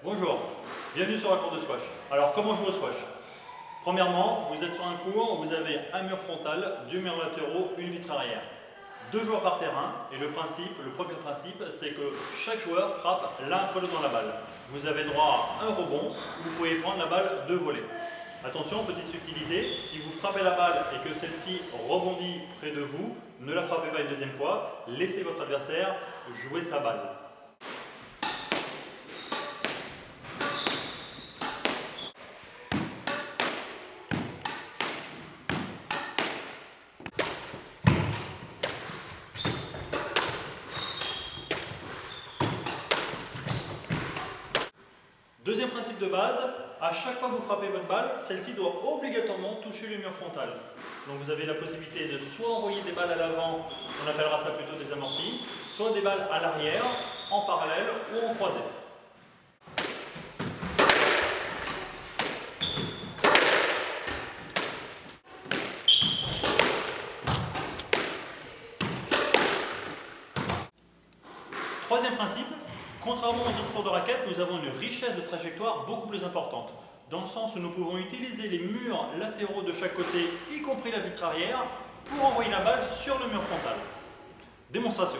Bonjour, bienvenue sur la cour de squash. Alors comment jouer au squash? Premièrement, vous êtes sur un court, vous avez un mur frontal, deux murs latéraux, une vitre arrière. Deux joueurs par terrain et le premier principe, c'est que chaque joueur frappe l'un après l'autre dans la balle. Vous avez droit à un rebond, vous pouvez prendre la balle de volée. Attention, petite subtilité, si vous frappez la balle et que celle-ci rebondit près de vous, ne la frappez pas une deuxième fois, laissez votre adversaire jouer sa balle. Deuxième principe de base, à chaque fois que vous frappez votre balle, celle-ci doit obligatoirement toucher le mur frontal. Donc vous avez la possibilité de soit envoyer des balles à l'avant, on appellera ça plutôt des amortis, soit des balles à l'arrière, en parallèle ou en croisée. Troisième principe, contrairement aux autres sports de raquette, nous avons une richesse de trajectoire beaucoup plus importante, dans le sens où nous pouvons utiliser les murs latéraux de chaque côté, y compris la vitre arrière, pour envoyer la balle sur le mur frontal. Démonstration.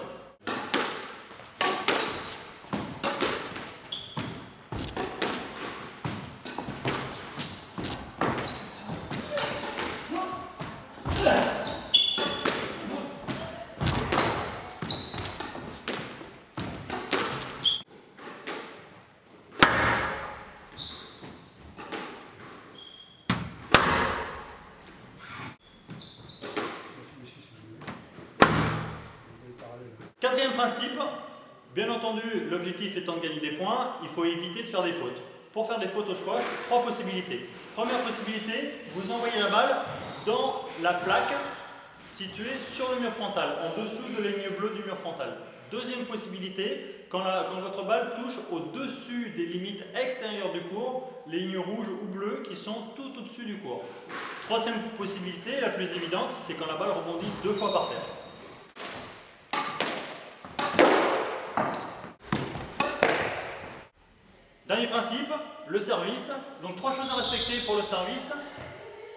Quatrième principe, bien entendu, l'objectif étant de gagner des points, il faut éviter de faire des fautes. Pour faire des fautes au squash, trois possibilités. Première possibilité, vous envoyez la balle dans la plaque située sur le mur frontal, en dessous de la ligne bleue du mur frontal. Deuxième possibilité, quand votre balle touche au-dessus des limites extérieures du court, les lignes rouges ou bleues qui sont tout au-dessus du court. Troisième possibilité, la plus évidente, c'est quand la balle rebondit 2 fois par terre. Dernier principe, le service. Donc 3 choses à respecter pour le service.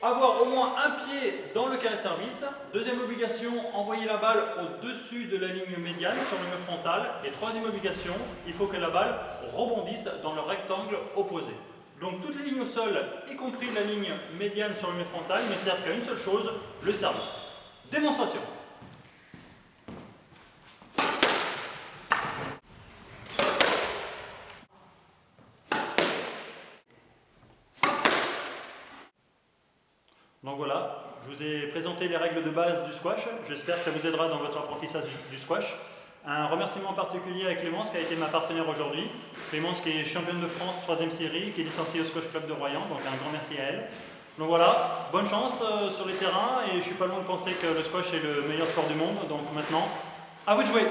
Avoir au moins un pied dans le carré de service. Deuxième obligation, envoyer la balle au-dessus de la ligne médiane sur le mur frontal. Et troisième obligation, il faut que la balle rebondisse dans le rectangle opposé. Donc toutes les lignes au sol, y compris la ligne médiane sur le mur frontal, ne servent qu'à une seule chose, le service. Démonstration. Donc voilà, je vous ai présenté les règles de base du squash. J'espère que ça vous aidera dans votre apprentissage du squash. Un remerciement particulier à Clémence qui a été ma partenaire aujourd'hui. Clémence qui est championne de France 3e série, qui est licenciée au Squash Club de Royan, donc un grand merci à elle. Donc voilà, bonne chance sur les terrains et je suis pas loin de penser que le squash est le meilleur sport du monde. Donc maintenant, à vous de jouer!